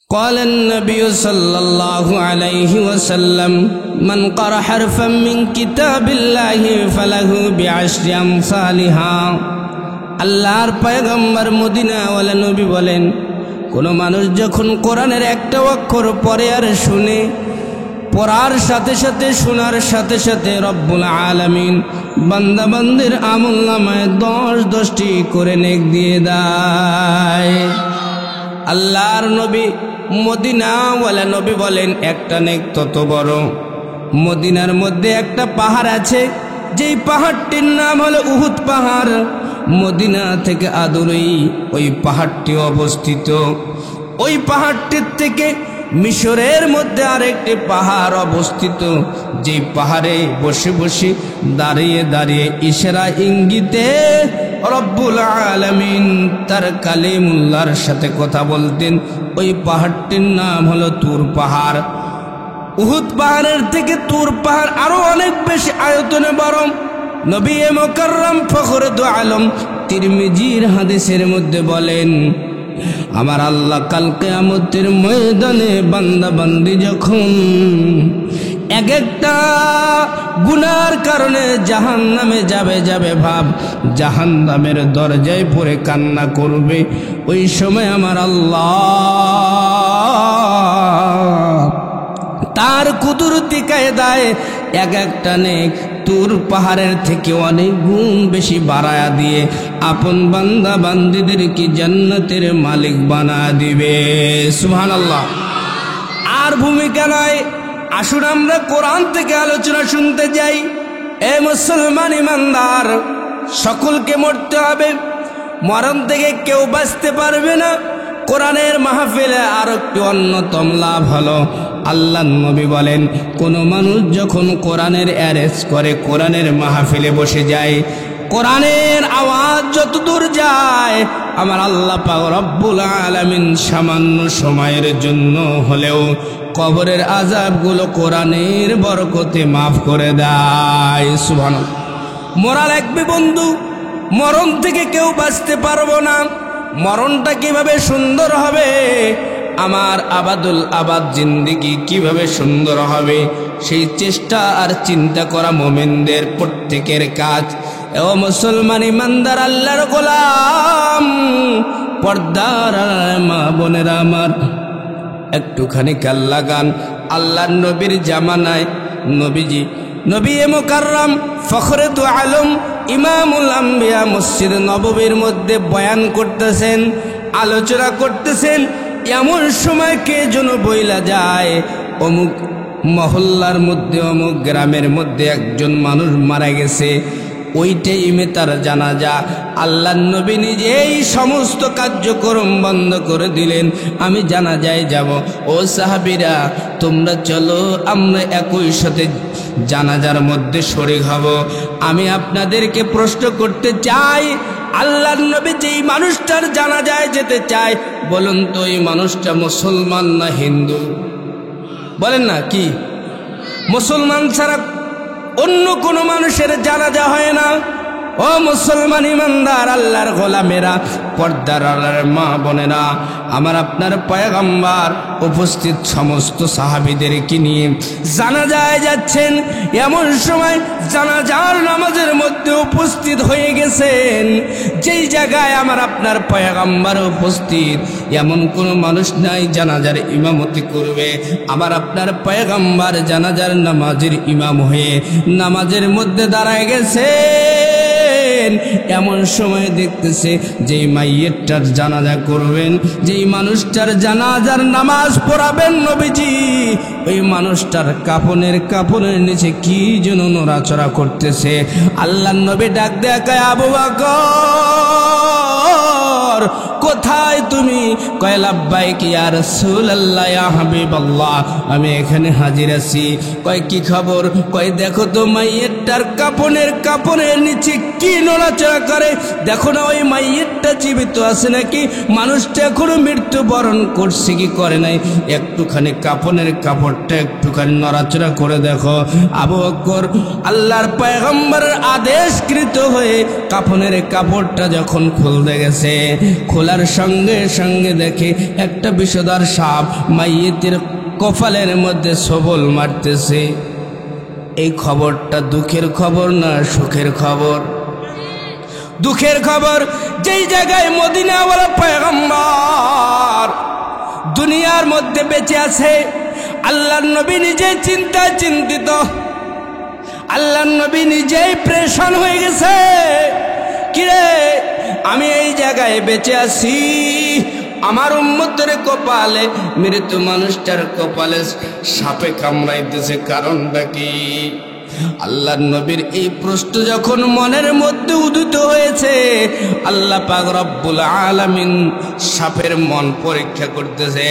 قال النبي صلى الله عليه وسلم من قرأ حرفا من كتاب الله فله بعشر أمثالها আল্লাহর পয়গম্বর মদিনাওয়ালা নবী বলেন, কোন মানুষ যখন কোরআনের একটা অক্ষর পড়ে আর শুনে, পড়ার সাথে সাথে শোনার সাথে সাথে রব্বুল আলামিন বান্দা বান্দির আমলনামায় 10-10টি করে নেক দিয়ে দেয়। আল্লাহর নবী মদিনাওয়ালা নবী বলেন, একটা নেক তত বড়। মদিনার মধ্যে একটা পাহাড় আছে, যেই পাহাড়টির নাম হলো উহুদ পাহাড়। মদিনা থেকে আদুরেই ওই পাহাড়টি অবস্থিত। ওই পাহাড়টির থেকে মিশরের মধ্যে আরেকটি পাহাড় অবস্থিত, যেই পাহাড়ে বসে বসে দাঁড়িয়ে দাঁড়িয়ে ইশারা ইঙ্গিতে রব্বুল আলামিন তার কালিমুল্লাহর সাথে কথা বলতেন। ওই পাহাড়টির নাম হলো তুর পাহাড়। উহুদ পাহাড়ের থেকে তুর পাহাড় আরো অনেক বেশি আয়তনে বড়। নবী মুকাররম ফখরে দু আলম তিরমিজির হাদিসের মধ্যে বলেন, আমার আল্লাহ কাল কিয়ামতের ময়দানে বান্দা বান্দি যখন এক একটা গুনার কারণে জাহান্নামে যাবে ভাব, জাহান্নামের দরজায় পড়ে কান্না করবে, ওই সময় আমার আল্লাহ তার কুদরতি কায়দায় এক একটা নেক তুর পাহাড়ের থেকে অনেক গুণ বেশি বাড়ায়া দিয়ে আপন বান্দা বান্দিদেরকে জান্নাতের মালিক বানা দিবে। সুবহানাল্লাহ। আর ভূমিকা নয়, আসুন আমরা কোরআন থেকে আলোচনা শুনতে যাই। এ মুসলমান ইমানদার, সকলকে মরতে হবে, মরণ থেকে কেউ বাঁচতে পারবে না। কোরআনের মাহফিলে আর একটি অন্যতম লাভ হলো, আল্লাহর নবী বলেন, কোন মানুষ যখন কোরআনের অ্যারেজ করে, কোরআনের মাহফিলে বসে যায়, কোরআনের আওয়াজ যত দূর যায়, আমার আল্লাহ পাক রব্বুল আলামিন সামান্য সময়ের জন্য হলেও কবরের আযাবগুলো কোরআনের বরকতে মাফ করে দেয়। সুবহানাল্লাহ। মরা লাগবে বন্ধু, মরণ থেকে কেউ বাঁচতে পারবো না। মরণটা কিভাবে সুন্দর হবে, আমার আবাদুল আবাদ জিন্দেগি কিভাবে সুন্দর হবে, সেই চেষ্টা আর চিন্তা করা মোমেনদের প্রত্যেকের কাজ। ও মুসলমান ইমানদার আল্লাহর গোলাম, পর্দার মা বোনেরা আমার, একটুখানি খেয়াল লাগান। আল্লাহর নবীর জামানায় নবীজি নবী মুকাররম ফখরে দু আলম ইমামুল আম্বিয়া মসজিদ নববীর মধ্যে বয়ান করতেছেন, আলোচনা করতেছেন। এমন সময় কে যেন বইলা যায়, অমুক মহল্লার মধ্যে অমুক গ্রামের মধ্যে একজন মানুষ মারা গেছে, ওই টাইমে তার জানাজা। আল্লাহর নবী নিজেই সমস্ত কার্যক্রম বন্ধ করে দিলেন, আমি জানাজায় যাব। ও সাহাবীরা, তোমরা চলো, আমরা একই সাথে জানাজার মধ্যে শরীক হব। আমি আপনাদেরকে প্রশ্ন করতে চাই, আল্লাহর নবী যেই মানুষটার জানাজায় যেতে চায়, বলুন তো এই মানুষটা মুসলমান না হিন্দু? বলেন না, কি মুসলমান ছাড়া অন্য কোনো মানুষের জানাজা হয় না? ও মুসলমান ইমানদার আল্লাহর গোলামেরা, পর্দার আল্লাহর মা বোনেরা, আমার আপনার পয়গম্বর উপস্থিত সমস্ত সাহাবীদেরকে নিয়ে জানাজায় যাচ্ছেন। এমন সময় জানাজার নামাজের মধ্যে উপস্থিত হয়ে গেছেন, যেই জায়গায় আমার আপনার পয়গম্বর উপস্থিত, এমন কোনো মানুষ নাই জানাজার ইমামতি করবে। আমার আপনার পয়গম্বর জানাজার নামাজের ইমাম হয়ে নামাজের মধ্যে দাঁড়ায় গেছে। এমন সময় দেখতেছে যেই মাইয়েরটার জানাজা করবেন, যেই মানুষটার জানাজার নামাজ পড়াবেন নবীজি, ওই মানুষটার কাফনের নিচে কি যেন নড়াচড়া করতেছে। আল্লাহর নবী ডাক দেয়া কয়, আবু বকর, কোথায় তুমি? কয়, লাব্বাইক ইয়া রাসূলুল্লাহ, ইয়া হাবিবাল্লাহ, আমি এখানে হাজির আছি। কয়, কি খবর? কয়, দেখো তো মাইয়েরটার কাফনের নিচে কি নড়াচড়া করে, দেখো না ওই মাইয়েরটা জীবিত আছে নাকি, মানুষটা এখনো মৃত্যুবরণ করছে কি করে নাই, একটুখানি কাফনের কাপড়টা একটুখানি নড়াচড়া করে দেখো। আবু বকর আল্লাহর পয়গম্বরের আদেশকৃত হয়ে কাফনের কাপড়টা যখন খুলতে গেছে, খুলে খোলার সঙ্গে সঙ্গে দেখে একটা বিষধর সাপ মাইয়েতের কপালের মধ্যে সবল মারতেছে। এই খবরটা দুঃখের খবর না সুখের খবর? দুঃখের খবর। যেই জায়গায় মদিনাওয়ালা পয়গম্বর দুনিয়ার মধ্যে বেঁচে আছে, আল্লাহর নবী নিজে চিন্তায় চিন্তিত, আল্লাহর নবী নিজেই প্রেশান হয়ে গেছে। কিরে, আমি এই জায়গায় বেঁচে আছি, আমার উম্মতের কপালে, মৃত মানুষটার কপালে সাপে কামড়াইতেছে, কারণটা কি? আল্লাহর নবীর এই প্রশ্ন যখন মনের মধ্যে উদিত হয়েছে, আল্লাহ পাক রব্বুল আলামিন সাপের মন পরীক্ষা করতেছে।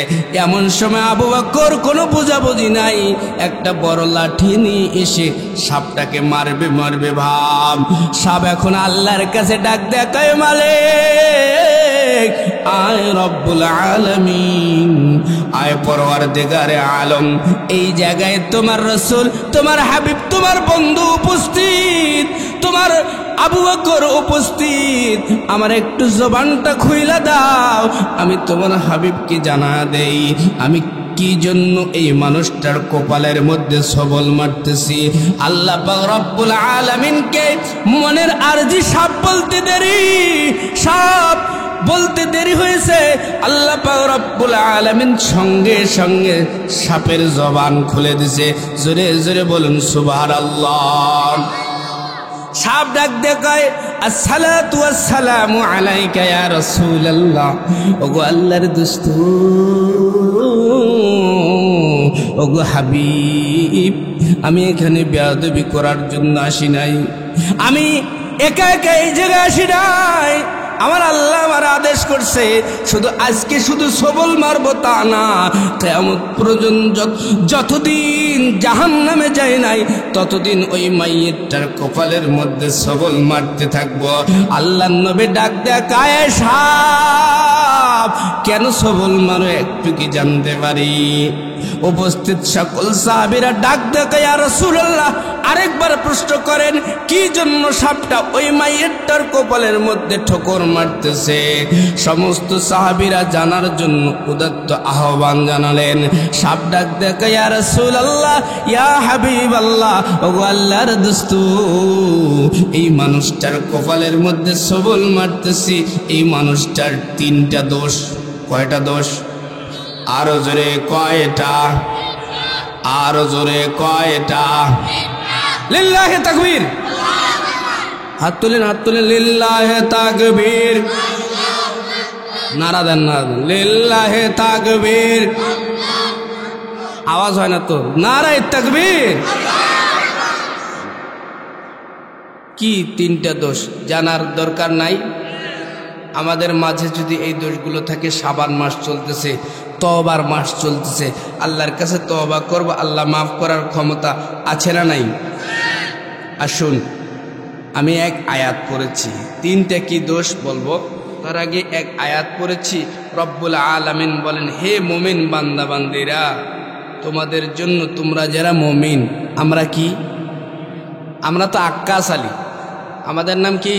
এমন সময় আবু বকর কোনো বুঝাবুঝি নাই, একটা বড় লাঠি নিয়ে এসে সাপটাকে মারবে মারবে ভাব। সাপ এখন আল্লাহর কাছে ডাক দেয়, কয় মালিক, আয় রব্বুল আলামিন, আয় পরওয়ারদিগারে আলম, এই জায়গায় তোমার রাসূল, তোমার হাবিব, তোমার বন্ধু উপস্থিত, তোমার আবু বকর উপস্থিত, আমার একটু জবানটা খুইলা দাও, আমি তোমার হাবিবকে জানা দেই আমি কি জন্য এই মানুষটার কপালের মধ্যে সবল মারতেছি। আল্লাহ পাক রব্বুল আলামিনকে মনের আরজি সাপ বলতে দেরি, সাপ বলতে দেরি হয়েছে। আল্লাহ পাক রব্বুল আলামিন সঙ্গে সঙ্গে সাপের জবান খুলে দিছে। জোরে জোরে বলুন সুবহানাল্লাহ। সাপ ডাক দেখায়, আসসালাতু ওয়াসসালামু আলাইকা ইয়া রাসূলুল্লাহ। ওগো আল্লাহর দোস্ত, ওগো হাবিব, আমি এখানে বেয়াদবি করার জন্য আসি নাই, আমি একা একা এই জায়গায় আসি নাই। আমার আল্লাহ আমার আদেশ করছে, শুধু আজকে শুধু সবল মারবো তা না, কিয়ামত পর্যন্ত যতদিন জাহান্নামে যায় নাই ততদিন ওই মাইয়েরটার কপালের মধ্যে সবল মারতে থাকবো। আল্লাহর নবী ডাক দেয়া, কায়ে সাপ কেন সবল মারো একটু কি জানতে পারি? উপস্থিত সকল সাহাবীরা ডাক দেয়া, ইয়া রাসূলুল্লাহ, আরেকবার প্রশ্ন করেন, কি জন্য সাপটা ওই মাইয়েরটার কপালের মধ্যে ঠোকর মারতেছে? সমস্ত সাহাবীরা জানার জন্য উদাত্ত আহ্বান জানালেন। সাপ ডাক দেয়া, ইয়া রাসূলুল্লাহ, ইয়া হাবিবাল্লাহ, ওগো আল্লাহর দোস্ত, এই মানুষটার কপালের মধ্যে সবল মারতেছি, এই মানুষটার তিনটা দোষ। কয়টা দোষ? আরো জোরে কয়টা? আরো জোরে কয়টা? লিল্লাহে তাকবীর। হাত তুলেন, হাত তুলেন, লিল্লাহে তাকবীর। নারা দেন, নারা দেন, লিল্লাহে তাকবীর। আওয়াজ হয় না তো, নারায়ে তাকবীর। কি তিনটা দোষ জানার দরকার নাই? আমাদের মাঝে যদি এই দোষগুলো থাকে, শাবান মাস চলতেছে, তওবার মাস চলতেছে, আল্লাহর কাছে তওবা করব, আল্লাহ মাফ করার ক্ষমতা আছে না নাই? আসুন, আমি এক আয়াত পড়েছি, তিনটা কি দোষ বলবো, তার আগে এক আয়াত পড়েছি। রব্বুল আলামিন বলেন, হে মুমিন বান্দা বান্দিরা, তোমাদের জন্য, তোমরা যারা মুমিন, আমরা কি? আমরা তো আক্কাস আলী, আমাদের নাম কি?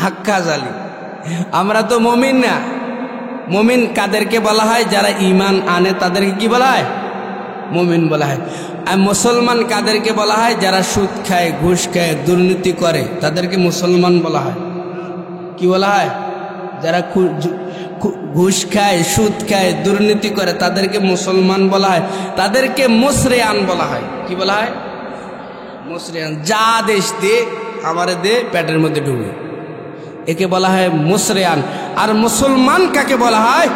আক্কাস আলী। আমরা তো মুমিন না। মুমিন কাদেরকে বলা হয়? যারা ঈমান আনে তাদেরকে কি বলা হয়? মুমিন বলা হয়। আর মুসলমান কাদেরকে বলা হয়? যারা সুদ খায়, ঘুষ খায়, দুর্নীতি করে, তাদেরকে মুসলমান বলা হয়। কি বলা হয়? যারা ঘুষ খায়, সুদ খায়, দুর্নীতি করে, তাদেরকে মুসলমান বলা হয়। তাদেরকে মুসরিয়ান বলা হয়। কি বলা হয়? মুসরিয়ান। যা দেশ দে, আমারে দে, পেটের মধ্যে ঢুকে, একে বলা হয় মুসরিয়ান। আর মুসলমান কাকে বলা হয়?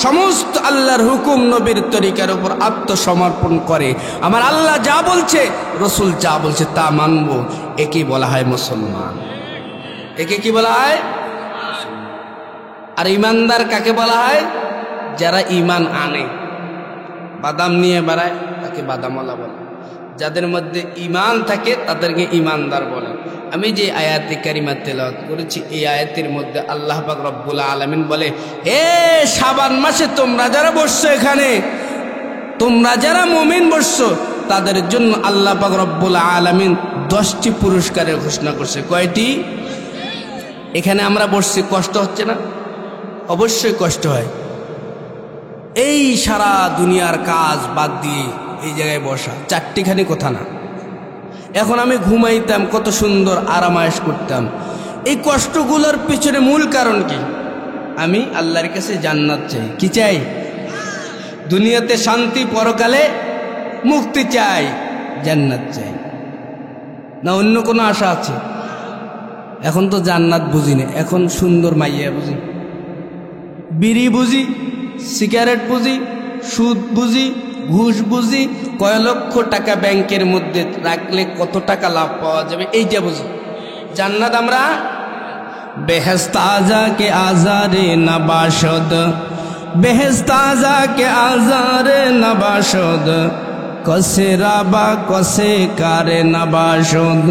সমস্ত আল্লাহর হুকুম নবীর তরিকার উপর আত্মসমর্পণ করে, আমার আল্লাহ যা বলছে, রসুল যা বলছে তা মানব, একে বলা হয় মুসলমান। একে কি বলা হয়? আর ইমানদার কাকে বলা হয়? যারা ইমান আনে, বাদাম নিয়ে বেড়ায়, তাকে বাদামওয়ালা বলে। যাদের মধ্যে ইমান থাকে তাদেরকে ইমানদার বলে। আমি যে আয়াতে কারিমা তেলাওয়াত করেছি, এই আয়াতের মধ্যে আল্লাহ পাক রব্বুল আলামিন বলে, হে শাবান মাসে তোমরা যারা বসছো এখানে, তোমরা যারা মুমিন বসছো, তাদের জন্য আল্লাহ পাক রব্বুল আলামিন 10টি পুরস্কারের ঘোষণা করছে। কয়টি? এখানে আমরা বসছি, কষ্ট হচ্ছে না? অবশ্যই কষ্ট হয়। এই সারা দুনিয়ার কাজ বাদ দিয়ে এই জায়গায় বসা, চারটিখানি কথা না। এখন আমি ঘুমাইতাম, কত সুন্দর আরামায়েশ করতাম। এই কষ্টগুলোর পিছনে মূল কারণ কি? আমি আল্লাহর কাছে জান্নাত চাই। কি চাই? দুনিয়াতে শান্তি, পরকালে মুক্তি চাই, জান্নাত চাই না অন্য কোনো আশা আছে? এখন তো জান্নাত বুঝি না, এখন সুন্দর মাইয়া বুঝি, বিড়ি বুঝি, সিগারেট বুঝি, সুদ বুঝি, ঘুষ বুঝি, কয় লক্ষ টাকা ব্যাংকের মধ্যে রাখলে কত টাকা লাভ পাওয়া যাবে এইটা বুঝি। জান্নাত আমরা বেহেশত আযা কে আজারে নবাশদ, বেহেশত আযা কে আজারে নবাশদ, কসে রাবা কসে কারে নবাশদ।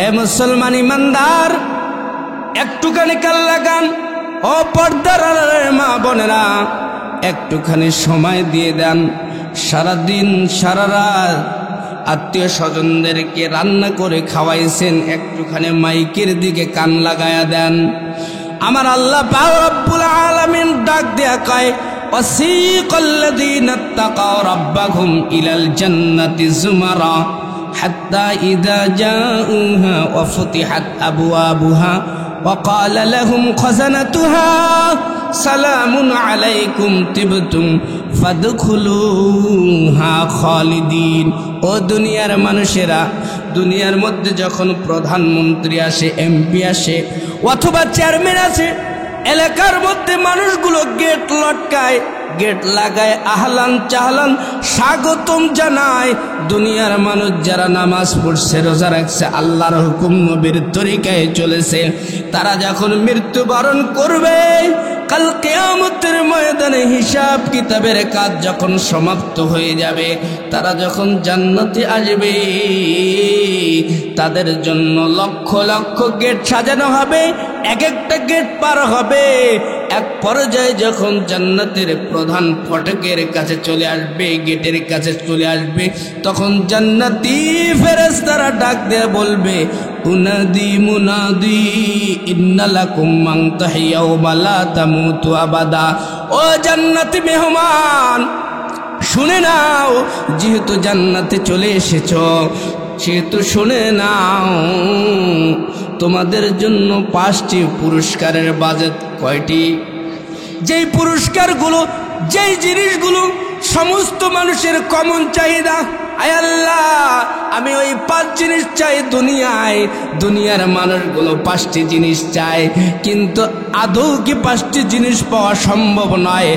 এ মুসলমান ইমানদার, একটুখানি কাল লাগান, ও পর্দার মা বোনেরা, একটুখানি সময় দিয়ে দেন। সারাদিন সারা রাত আত্মীয় স্বজনদেরকে রান্না করে খাওয়াইছেন, একটুখানি মাইকের দিকে কান লাগায়া দেন। আমার আল্লাহ পাক রব্বুল আলামিন ডাক দেয়া কয়, ওয়াসিকাল্লাযীনা তাকাও রাব্বাহুম ইলাল জান্নাতি যুমারা হাত্তা ইযা জাউহা ওয়া ফুতিহাত আবওয়াবুহা ওয়া ক্বালা লাহুম খাযানাতুহা সালামুন আলাইকুম তিবতুম ফাদখুলুহা খালিদিন। ও দুনিয়ার মানুষেরা, দুনিয়ার মধ্যে যখন প্রধানমন্ত্রী আসে, এমপি আসে অথবা চেয়ারম্যান আসে, এলাকার মধ্যে মানুষগুলো গেট লটকায়, গেট লাগায়, আহলান চাহলান স্বাগতম জানায়। দুনিয়ার মানুষ যারা নামাজ পড়ছে, রোজা রাখছে, আল্লাহর হুকুম নবীর তরিকায় চলেছে, তারা যখন মৃত্যুবরণ করবে, কাল কিয়ামতের ময়দানে হিসাব কিতাবের কাজ যখন সমাপ্ত হয়ে যাবে, তারা যখন জান্নাতে আসবে, তাদের জন্য লক্ষ লক্ষ গেট সাজানো হবে, এক একটা গেট পার হবে। এক পর্যায়ে যখন জান্নাতের প্রধান ফটকের কাছে চলে আসবে, গেটের কাছে চলে আসবে, তখন জান্নাতি ফেরেশতারা ডাক দিয়ে বলবে, উনাদি মুনাদি ইন্নালাকুম মান তাহিয়াউমা লা তামুতু আবাদা। ও জান্নাতি মেহমান, শুনে নাও, যেহেতু জান্নাতে চলে এসেছো, সেহেতু শুনে নাও, তোমাদের জন্য 5টি পুরস্কারের বাজেট। কয়টি? যেই পুরস্কারগুলো, যেই জিনিসগুলো সমস্ত মানুষের কমন চাহিদা। আয় আল্লাহ, আমি ওই 5 জিনিস চাই দুনিয়ায়। দুনিয়ার মানুষগুলো 5টি জিনিস চায়, কিন্তু আদৌ কি 5টি জিনিস পাওয়া সম্ভব নয়?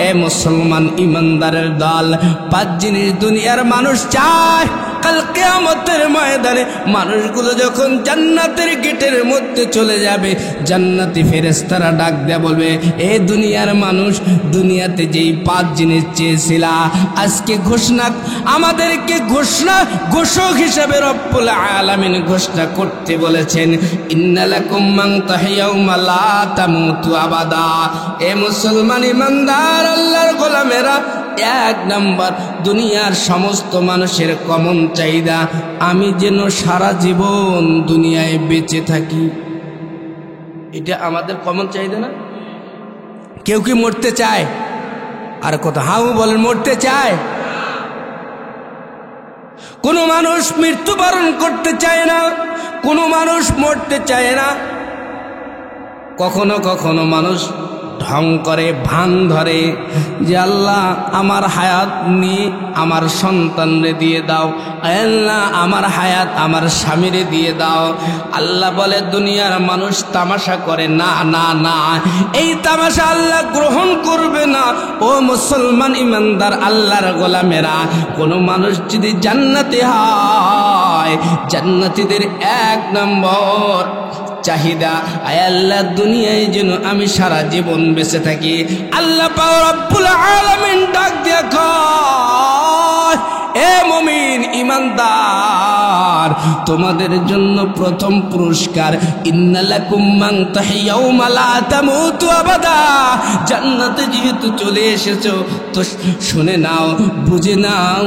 এ মুসলমান ইমানদারের দল, 5 জিনিস দুনিয়ার মানুষ চায়। কাল কিয়ামতের ময়দানে মানুষগুলো যখন জান্নাতের গেটের মধ্যে চলে যাবে, জান্নাতি ফেরেশতারা ডাক দেয়া বলবে, এ দুনিয়ার মানুষ, দুনিয়াতে যেই 5 জিনিস চেয়েছিলা, আজকে ঘোষণা, আমাদেরকে ঘোষক হিসেবে রব্বুল আলামিন ঘোষণা করতে বলেছেন, ইন্নালাকুম মান তাহিয়াউমা লা তামুতু আবাদা। এ মুসলমান ইমানদার আল্লাহর গোলামেরা, 1 নাম্বার, দুনিয়ার সমস্ত মানুষের কমন চাহিদা, আমি যেন সারা জীবন দুনিয়ায় বেঁচে থাকি। এটা আমাদের কমন চাহিদা না? কেউ কি মরতে চায়? আর কথা হাউ বলেন, মরতে চায়? কোনো মানুষ মৃত্যুবরণ করতে চায় না, কোনো মানুষ মরতে চায় না। কখনো কখনো মানুষ ঢং করে, ভান ধরে যে আল্লাহ আমার হায়াত নিয়ে আমার সন্তানরে দিয়ে দাও, আল্লাহ আমার হায়াত আমার স্বামীরে দিয়ে দাও। আল্লাহ বলে, দুনিয়ার মানুষ তামাশা করে, না না না, এই তামাশা আল্লাহ গ্রহণ করবে না। ও মুসলমান ইমানদার আল্লাহর গোলামেরা, কোনো মানুষ যদি জান্নাতি হয়, জান্নাতীদের 1 নম্বর চাহিদা, আয় আল্লাহ দুনিয়ায় যেন আমি সারা জীবন বেঁচে থাকি। আল্লাহ পাক রব্বুল আলামিন ডাক দিয়া কয়, এ মুমিন ইমানদার, তোমাদের জন্য প্রথম পুরস্কার, ইন্নালাকুম মান তাহিয়াউমা লা তামুতু আবাদা। জান্নাতে যেহেতু চলে এসেছো, তো শুনে নাও, বুঝে নাও,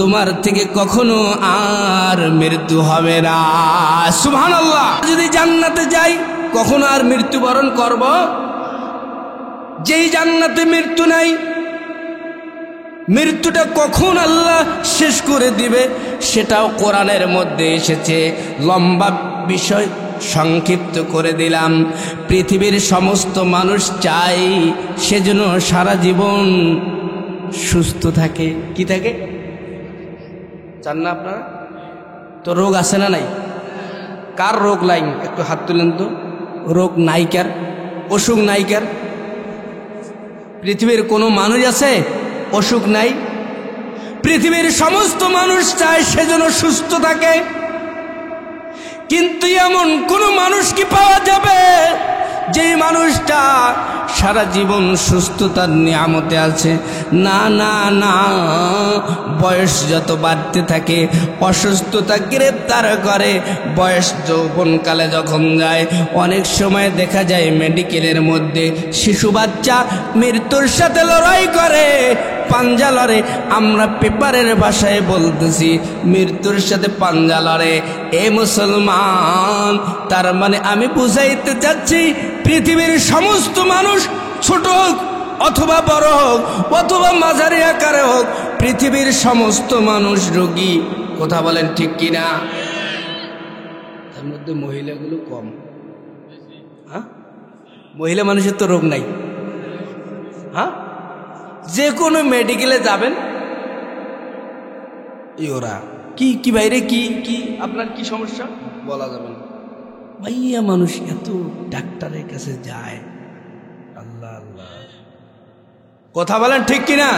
তোমার থেকে কখনো আর মৃত্যু হবে না। সুবহানাল্লাহ। যদি জান্নাতে যাই, কখনো আর মৃত্যুবরণ করব যেই জান্নাতে মৃত্যু নাই, মৃত্যুটা কখন আল্লাহ শেষ করে দিবে সেটাও কোরআনের মধ্যে এসেছে। লম্বা বিষয় সংক্ষিপ্ত করে দিলাম। পৃথিবীর সমস্ত মানুষ চায় সেজন্য সারা জীবন সুস্থ থাকে। কি থাকে? চান না আপনারা? তো রোগ আছে না নাই? কার রোগ নাই? একটু হাত তুলেন তো। রোগ নাইকার, অসুখ নাইকার? পৃথিবীর কোনো মানুষ আছে অসুখ নাই? পৃথিবীর সমস্ত মানুষ চায় সেজন্য সুস্থ থাকে, কিন্তু এমন কোন মানুষ কি পাওয়া যাবে যে মানুষটা সারা জীবন সুস্থতার নিয়ামতে আছে? না না না, বয়স যত বাড়তে থাকে অসুস্থতা গ্রেপ্তার করে। বয়স যৌবনকালে যখন যায়, অনেক সময় দেখা যায় মেডিকেলের মধ্যে শিশু বাচ্চা মৃত্যুর সাথে লড়াই করে, পাঞ্জা লড়ে। আমরা পেপারের ভাষায় বলতেছি মৃত্যুর সাথে পাঞ্জা লড়ে। এ মুসলমান, তার মানে আমি বুঝাইতে চাচ্ছি পৃথিবীর সমস্ত মানুষ, ছোট হোক অথবা বড় হোক অথবা মাঝারি আকারে হোক, পৃথিবীর সমস্ত মানুষ রোগী। কথা বলেন ঠিক কিনা? তার মধ্যে মহিলাগুলো কম। হ্যাঁ, মহিলা মানুষের তো রোগ নাই। হ্যাঁ, যে কোনো মেডিকেলে যাবেন ওরা কি কি বাইরে কি কি আপনার কি সমস্যা বলা যাবে না। ভাইয়া মানুষ এত ডাক্তারের কাছে যায়। আল্লাহ আল্লাহ, কথা বলেন ঠিক কিনা?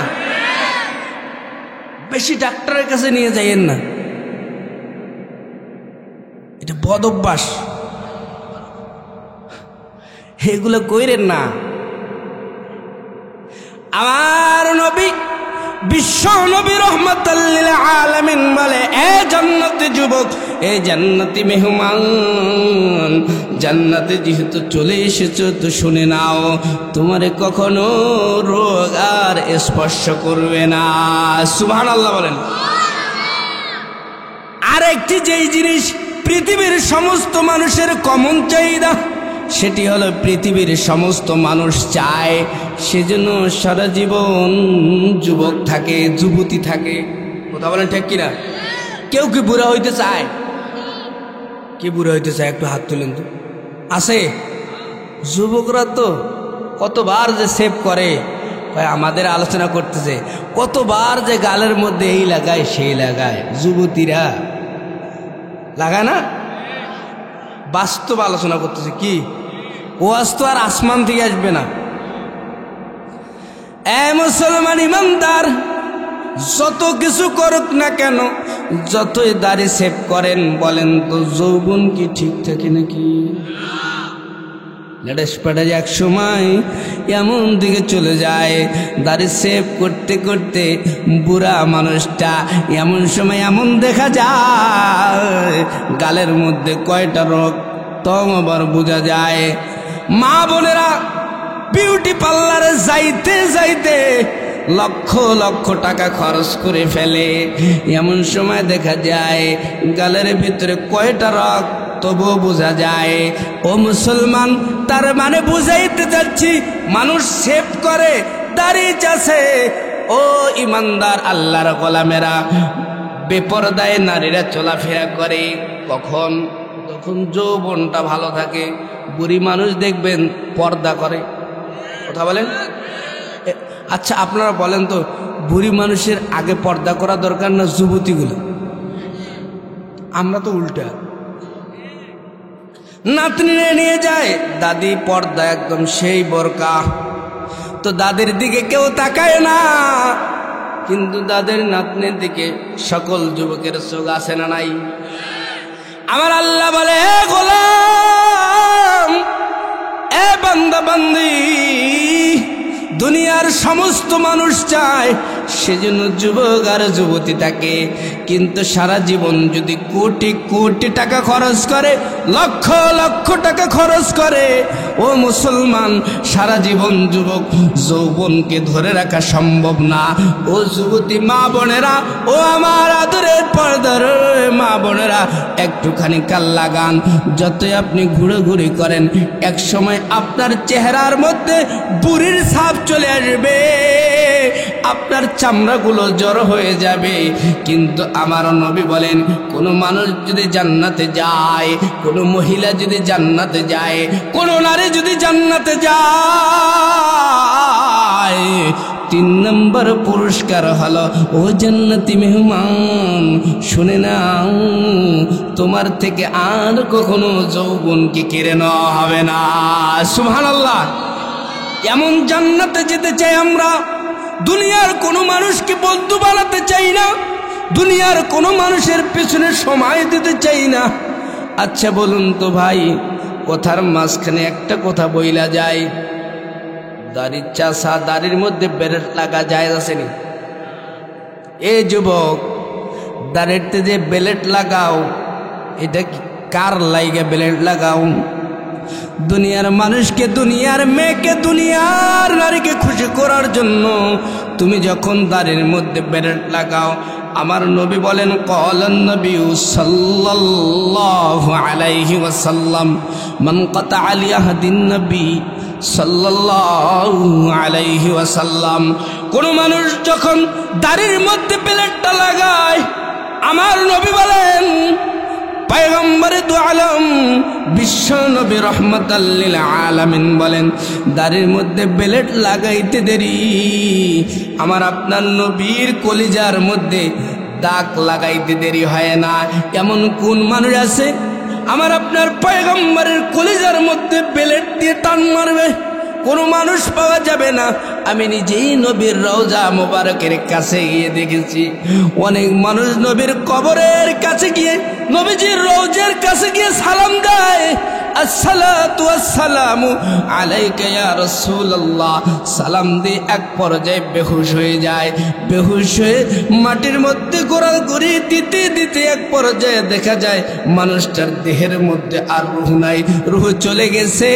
বেশি ডাক্তারের কাছে নিয়ে যাইয়েন না, এটা বদ অভ্যাস, এগুলো কইরেন না। আমার নবী বিশ্ব নবী রহমাতুল লিল আলামিন বলে, এ জান্নাতি যুবক, এ জান্নাতি মেহমান, জান্নাতে যেহেতু চলে এসেছো তো শুনে নাও, তোমারে কখনো রোগ আর স্পর্শ করবে না। সুবহানাল্লাহ বলেন। আরেকটি যেই জিনিস পৃথিবীর সমস্ত মানুষের কমন চাহিদা, সেটি হলো পৃথিবীর সমস্ত মানুষ চায় সেজন্য সারা জীবন যুবক থাকে, যুবতী থাকে। কথা বলেন ঠিক কিনা? কেউ কি বুড়া হইতে চায়? কে বুড়া হইতে চায়? একটু হাত তুলেন তো। আছে? যুবকরা তো কতবার যে সেভ করে, আমাদের আলোচনা করতেছে কতবার যে গালের মধ্যে এই লাগায় সেই লাগায়, যুবতীরা লাগায় না? বাস্তব আলোচনা করতেছে। কি ওয়াজ তো আর আসমান থেকে আসবে না। এ মুসলমান ইমানদার, যত কিছু করুক না কেন, যতই দাড়ি সেভ করেন, বলেন তো যৌবন কি ঠিক থাকে নাকি? লেটেস পেটে এক সময় এমন দিকে চলে যায়, দাড়ি সেভ করতে করতে বুড়া মানুষটা এমন সময় এমন দেখা যায় গালের মধ্যে কয়টা রোগ তম আবার বোঝা যায়। মা বোনেরা বিউটি পার্লারে যাইতে যাইতে লক্ষ লক্ষ টাকা খরচ করে ফেলে, এমন সময় দেখা যায় গালের ভিতরে কয়টা রোগ তবুও বোঝা যায়। ও মুসলমান, তার মানে বুঝাইতে যাচ্ছি মানুষ সেভ করে, দাড়ি চাষে। ও ইমানদার আল্লাহর গোলামেরা, বেপরদায় নারীরা চলাফেরা করে কখন? যখন যৌবনটা ভালো থাকে। বুড়ি মানুষ দেখবেন পর্দা করে। কথা বলেন। আচ্ছা আপনারা বলেন তো, বুড়ি মানুষের আগে পর্দা করা দরকার না যুবতীগুলো? আমরা তো উল্টা। নাতনিরে নিয়ে যায় দাদি, পর্দা একদম সেই বোরকা, তো দাদির দিকে কেউ তাকায় না, কিন্তু দাদের নাতনির দিকে সকল যুবকের চোখ আছে না নাই? আমার আল্লাহ বলে, হে গোলাম, এ বান্দা বান্দি, দুনিয়ার সমস্ত মানুষ চায় সেজন্য যুবক আর যুবতী থাকে, কিন্তু সারা জীবন যদি কোটি কোটি টাকা খরচ করে, লক্ষ লক্ষ টাকা খরচ করে, ও মুসলমান, সারা জীবন যুবক যৌবনকে ধরে রাখা সম্ভব না। ও যুবতী মা বোনেরা, ও আমার আদরের পর্দার মা বোনেরা, একটুখানি কাল লাগান। যতই আপনি ঘুরে করেন, এক সময় আপনার চেহারার মধ্যে বুড়ির ছাপ চলে আসবে, আপনার চামড়াগুলো জড়ো হয়ে যাবে। কিন্তু আমার নবী বলেন, কোনো মানুষ যদি জান্নাতে যায়, কোনো মহিলা যদি জান্নাতে যায়, কোনো নারী যদি জান্নাতে যায়, 3 নম্বর পুরস্কার হলো, ও জান্নাতি মেহমান, শুনে নাও, তোমার থেকে আর কখনো যৌবনকে কেড়ে নেওয়া হবে না। সুবহানাল্লাহ। এমন জান্নাতে যেতে চাই আমরা। দুনিয়ার কোনো মানুষকে বন্ধু বানাতে চাই না, দুনিয়ার কোনো মানুষের পেছনে সময় দিতে চাই না। আচ্ছা বলুন তো ভাই, কথার মাঝখানে একটা কথা বইলা যায়, দাড়ির চাষা, দাড়ির মধ্যে বেলেট লাগা যায় আসেনি? এ যুবক, দাড়িতে যে বেলেট লাগাও, এটা কি কার লাইগে বেলেট লাগাও? দুনিয়ার মানুষকে, দুনিয়ার মেয়েকে, দুনিয়ার নারীকে খুশি করার জন্য তুমি যখন দাড়ির মধ্যে বেলেট লাগাও, আমার নবী বলেন, ক্বালান নবী সাল্লাল্লাহু আলাইহি ওয়াসাল্লাম, মান কাতাআ লিয়াহদিন নবী সাল্লাল্লাহু আলাইহি ওয়াসাল্লাম, কোন মানুষ যখন দাড়ির মধ্যে বেলেটটা লাগায়, আমার নবী বলেন, পয়গম্বরে দু আলম বিশ্ব নবী রহমাতাল লিল আলামিন বলেন, দাড়ির মধ্যে বেলেট লাগাইতে দেরি, আমার আপনার নবীর কলিজার মধ্যে দাগ লাগাইতে দেরি হয় না। এমন কোন মানুষ আছে আমার আপনার পয়গম্বরের কলিজার মধ্যে বেলেট দিয়ে টান মারবে? কোনো মানুষ পাওয়া যাবে না। আমি নিজেই নবীর রওজা মোবারকের কাছে গিয়ে দেখেছি, অনেক মানুষ নবীর কবরের কাছে গিয়ে, নবীজির রওজার কাছে গিয়ে সালাম দেয়, আসসালাতু আসসালামু আলাইকা ইয়া রাসূলুল্লাহ, সালাম দিয়ে এক পর্যায়ে বেহুশ হয়ে যায়। বেহুশ হয়ে মাটির মধ্যে ঘোরাঘুরি দিতে দিতে এক পর্যায়ে দেখা যায় মানুষটার দেহের মধ্যে আর রূহ নাই, রূহ চলে গেছে।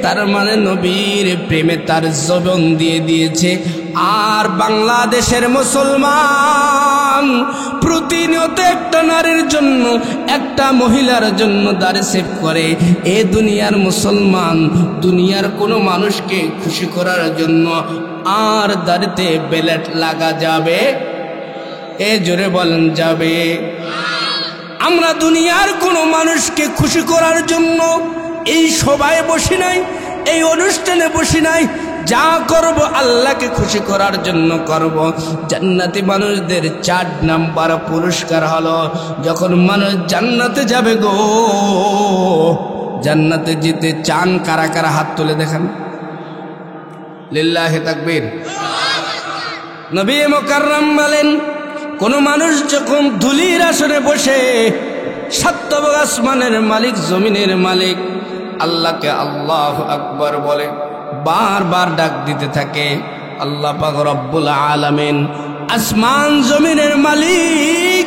তার মানে নবীর প্রেমে তার জীবন দিয়ে দিয়েছে। আর বাংলাদেশের মুসলমান প্রতিনিয়ত একটা নারীর জন্য, একটা মহিলার জন্য দাড়ি সেভ করে। এ দুনিয়ার মুসলমান দুনিয়ার কোনো মানুষকে খুশি করার জন্য আর দাড়িতে বেলেট লাগা যাবে? এ জোরে বলেন, যাবে? আমরা দুনিয়ার কোনো মানুষকে খুশি করার জন্য এই সভায় বসি নাই, এই অনুষ্ঠানে বসি নাই। যা করব আল্লাহকে খুশি করার জন্য করব। জান্নাতি মানুষদের 4 নাম্বার পুরস্কার হলো, যখন মানুষ জান্নাতে যাবে গো, জান্নাতে যেতে চান কারা কারা হাত তুলে দেখান। লিল্লাহি তাকবীর। নবী মুকাররম বলেন, কোন মানুষ যখন ধুলির আসনে বসে, 7 আসমানের মালিক, জমিনের মালিক আল্লাহকে আল্লাহু আকবার বলে, বারবার ডাক দিতে থাকে, আল্লাহ পাক রব্বুল আলামিন, আসমান জমিনের মালিক,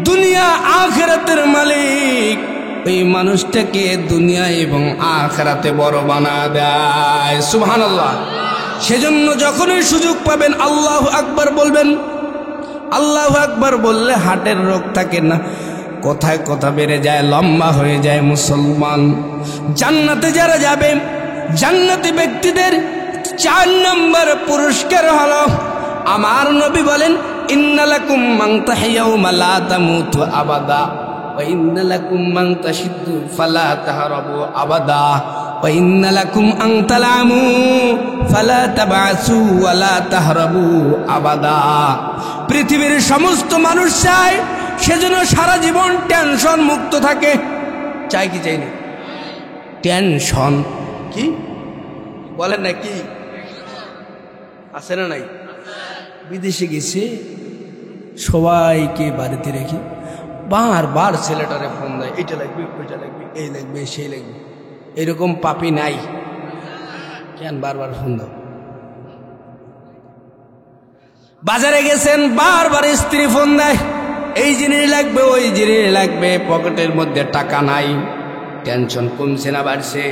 দুনিয়া আখিরাতের মালিক, ওই মানুষটাকে দুনিয়া এবং আখিরাতে বড় বানা দেয়। সুবহানাল্লাহ। সেজন্য যখনই সুযোগ পাবেন আল্লাহু আকবার বলবেন। আল্লাহু আকবার বললে হার্টের রোগ থাকে না, কথায় কথা বেড়ে যায়, লম্বা হয়ে যায়। মুসলমান জান্নাতে যারা যাবে, জান্নাতি ব্যক্তিদের 4 নম্বর পুরস্কার হলো, আমার নবী বলেন, ইন্নালাকুম মান তাহিয়াউ লা তামুতু আবাদা ওয়া ইন্নালাকুম মান তাশিদ্দু ফালা তাহরাবু আবাদা ওয়া ইন্নালাকুম আন তালামু ফালা তাবাসু ওয়া লা তাহরাবু আবাদা। পৃথিবীর সমস্ত মানুষ চায় সেজন্য সারা জীবন টেনশন মুক্ত থাকে। চাই কি চাই না? টেনশন কি বলেন না, কি আছে না নাই? বিদেশে গেছে, সবাইকে বাড়িতে রেখে বারবার ছেলেটারে ফোন দেয়, এটা লাগবে, ওইটা লাগবে, এই লাগবে, সেই লাগবে। এরকম পাপি নাই? কেন বারবার ফোন দাও? বাজারে গেছেন, বারবার স্ত্রী ফোন দেয়, এই জিনিস লাগবে, ওই জিনিস লাগবে, পকেটের মধ্যে টাকা নাই। টেনশন কমছে না বাড়ছে?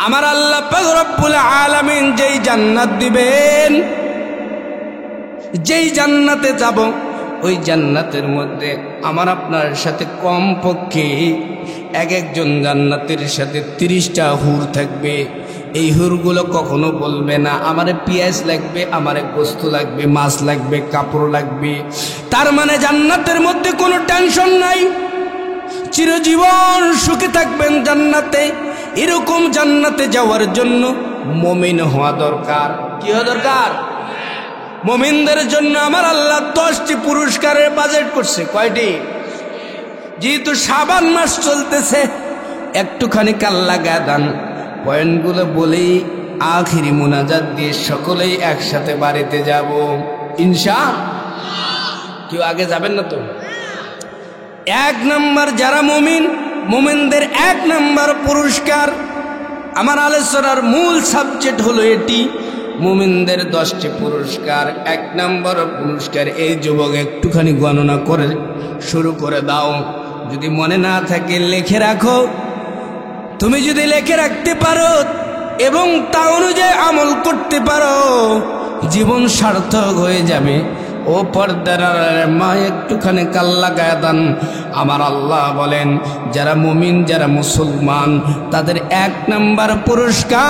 আমার আল্লাহ পাক রব্বুল আলামিন যেই জান্নাত দিবেন, যেই জান্নাতে যাব, ওই জান্নাতের মধ্যে আমার আপনার সাথে কমপক্ষে একজন জান্নাতের সাথে 30টা হুর থাকবে। এই হুরগুলো কখনো বলবে না আমারে পেঁয়াজ লাগবে, আমারে গোস্ত লাগবে, মাছ লাগবে, কাপড় লাগবে। তার মানে জান্নাতের মধ্যে কোনো টেনশন নাই, চিরজীবন সুখে থাকবেন জান্নাতে। এরকম জান্নাতে যাওয়ার জন্য মুমিন হওয়া দরকার। কি হওয়া দরকার? মুমিনদের জন্য আমার আল্লাহ 10টি পুরস্কারের বাজেট করছে। কয়টি? যেহেতু শাবান মাস চলতেছে, একটুখানি কাল্লা গাদান পয়েন্টগুলো বলেই আখিরি মুনাজাত দিয়ে সকলেই একসাথে বাড়িতে যাব ইনশাআল্লাহ। কেউ আগে যাবেন না তো? 1 নম্বর যারা মুমিন, মুমিনদের 1 নম্বর পুরস্কার, আমার আলোচনার মূল সাবজেক্ট হলো এটি, মুমিনদের 10টি পুরস্কার। 1 নম্বর পুরস্কার, এই যুবক একটুখানি গণনা করে শুরু করে দাও, যদি মনে না থাকে লিখে রাখো। তুমি যদি লিখে রাখতে পারো এবং তা অনুযায়ী আমল করতে পারো, জীবন সার্থক হয়ে যাবে। ও পর্দার মা একটুখানি কাল্লা গায়ে দেন। আমার আল্লাহ বলেন যারা মুমিন, যারা মুসলমান, তাদের 1 নম্বর পুরস্কার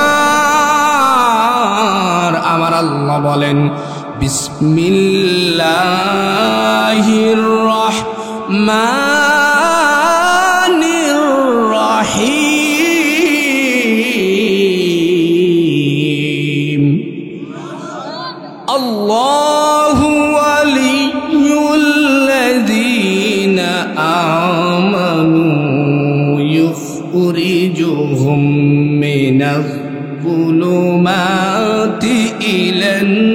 আমার আল্লাহ বলেন বিসমিল্লাহির রহমানির রহিম। আল্লাহু ওয়ালিয়ুল্লাযীনা আমানু ইউখরিজুহুম মিনাজ-যুলুমাতি ইলান-নূর।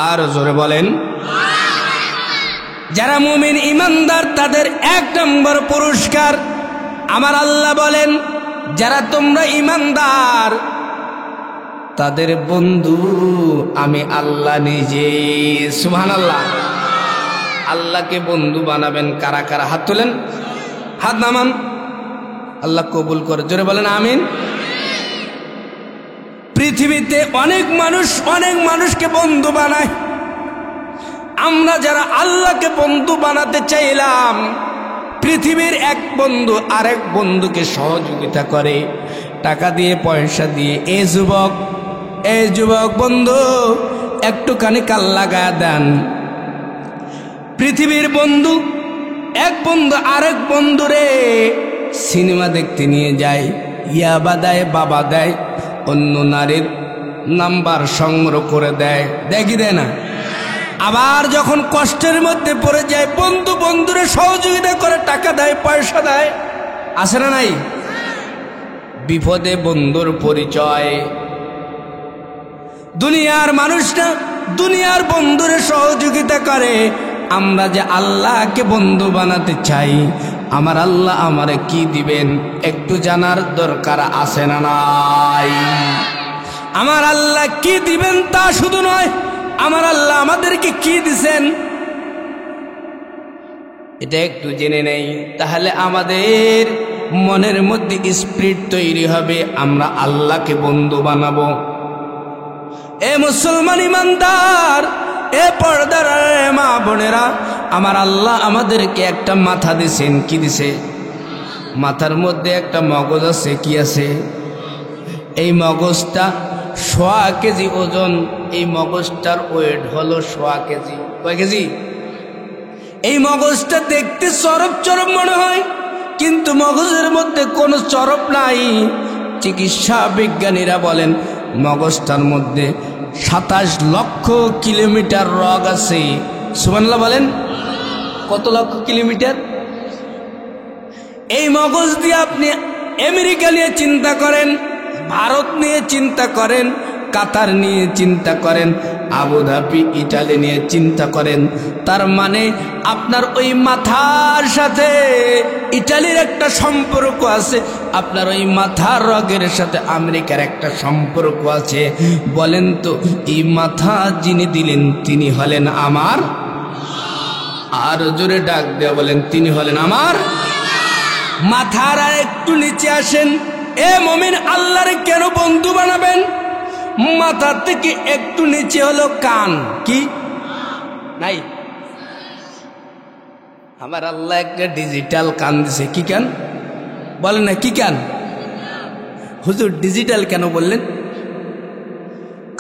আর জোরে বলেন। যারা মুমিন ইমানদার তাদের 1 নম্বর পুরস্কার আমার আল্লাহ বলেন যারা তোমরা ইমানদার তাদের বন্ধু আমি আল্লাহ নিজে। সুবহানাল্লাহ। আল্লাহকে বন্ধু বানাবেন কারা কারা? হাত তোলেন, হাত নামান। আল্লাহ কবুল করে, জোরে বলেন আমিন। পৃথিবীতে অনেক মানুষকে বন্ধু বানায়। আমরা যারা আল্লাহকে বন্ধু বানাতে চাইলাম, পৃথিবীর এক বন্ধু আরেক বন্ধুকে সহযোগিতা করে টাকা দিয়ে, পয়সা দিয়ে। এই যুবক বন্ধু একটুখানি কাল্লা গায়ে দেন। পৃথিবীর বন্ধু, এক বন্ধু আরেক বন্ধুরে সিনেমা দেখতে নিয়ে যায়, ইয়াবা দেয়, বাবা দেয়, অন্য নারীর নাম্বার সংগ্রহ করে দেয়, দেখি দেয় না? আবার যখন কষ্টের মধ্যে পড়ে যায় বন্ধু বন্ধুরে সহযোগিতা করে, টাকা দেয়, পয়সা দেয়, আছে না নাই? বিপদে বন্ধুর পরিচয়। দুনিয়ার মানুষরা দুনিয়ার বন্ধুরে সহযোগিতা করে। আমরা যে আল্লাহকে বন্ধু বানাতে চাই, আমার আল্লাহ আমারে কি দিবেন একটু জানার দরকার আছে না নাই? আমার আল্লাহ কি দিবেন তা শুধু নয়, আমার আল্লাহ আমাদেরকে কি দিছেন এটা একটু জেনে নেই, তাহলে আমাদের মনের মধ্যে স্পিরিট তৈরি হবে, আমরা আল্লাহকে বন্ধু বানাবো। এ মুসলমান ইমানদার, এ পর্দার মা বোনেরা, আমার আল্লাহ আমাদেরকে একটা মাথা দিছেন। কি দিছে? মাথার মধ্যে একটা মগজ আছে। কি আছে? এই মগজটা 1.25 কেজি ওজন। এই মগজটার ওয়েট হলো 1.25 কেজি। কয় কেজি? এই মগজটা দেখতে চরপ চরপ মনে হয়, কিন্তু মগজের মধ্যে কোনো চরপ নাই। চিকিৎসা বিজ্ঞানীরা বলেন মগজটার মধ্যে 27 লক্ষ কিলোমিটার রগ আছে। সুবহানাল্লাহ বলেন। কত লক্ষ কিলোমিটার? এই মগজ দিয়ে আপনি আমেরিকা নিয়ে চিন্তা করেন, ভারত নিয়ে চিন্তা করেন, কাতার নিয়ে চিন্তা করেন, আবুধাবি ইটালি নিয়ে চিন্তা করেন। তার মানে আপনার ওই মাথার সাথে ইটালির একটা সম্পর্ক আছে, আপনার ওই মাথার রগের সাথে আমেরিকার একটা সম্পর্ক আছে। বলেন তো এই মাথা যিনি দিলেন তিনি হলেন আমার? আর জোরে ডাক দেয়া বলেন, তিনি হলেন আমার? মাথার আর একটু নিচে আসেন। এ মুমিন, আল্লাহরে কেন বন্ধু বানাবেন? মাথা থেকে একটু নিচে হলো কান। কি নাই? আমার আল্লাহ একটা ডিজিটাল কান দিছে। কি কান বলেন না? কি কান? হুজুর ডিজিটাল কেন বললেন?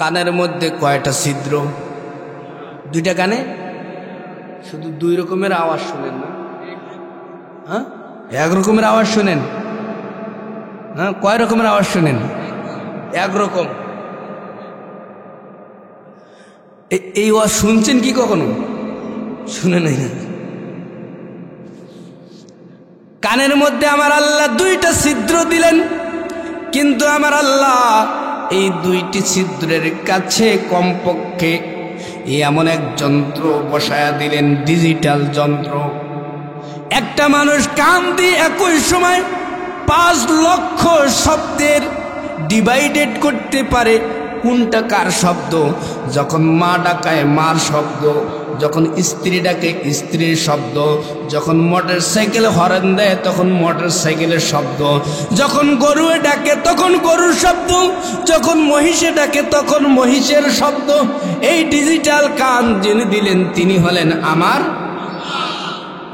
কানের মধ্যে কয়টা ছিদ্র? দুইটা কানে শুধু দুই রকমের আওয়াজ শোনেন না? হ্যাঁ, এক রকমের আওয়াজ শোনেন? হ্যাঁ, কয় রকমের আওয়াজ শোনেন? একরকম। এই আওয়াজ শুনছেন কি কখনো? শুনে নাই না। কানের মধ্যে আমার আল্লাহ দুইটা ছিদ্র দিলেন, কিন্তু আমার আল্লাহ এই দুইটি ছিদ্রের কাছে কমপক্ষে এমন এক যন্ত্র বসায়া দিলেন, ডিজিটাল যন্ত্র। একটা মানুষ কান দিয়ে একই সময় 5 লক্ষ শব্দের ডিভাইডেড করতে পারে। কোনটা কার শব্দ? যখন মা ডাকায় মার শব্দ, যখন স্ত্রী ডাকে স্ত্রীর শব্দ, যখন মোটর সাইকেল হর্ন দেয় তখন মোটর সাইকেলের শব্দ, যখন গরু ডাকে তখন গরুর শব্দ, যখন মহিষে ডাকে তখন মহিষের শব্দ। এই ডিজিটাল কান যিনি দিলেন তিনি হলেন আমার।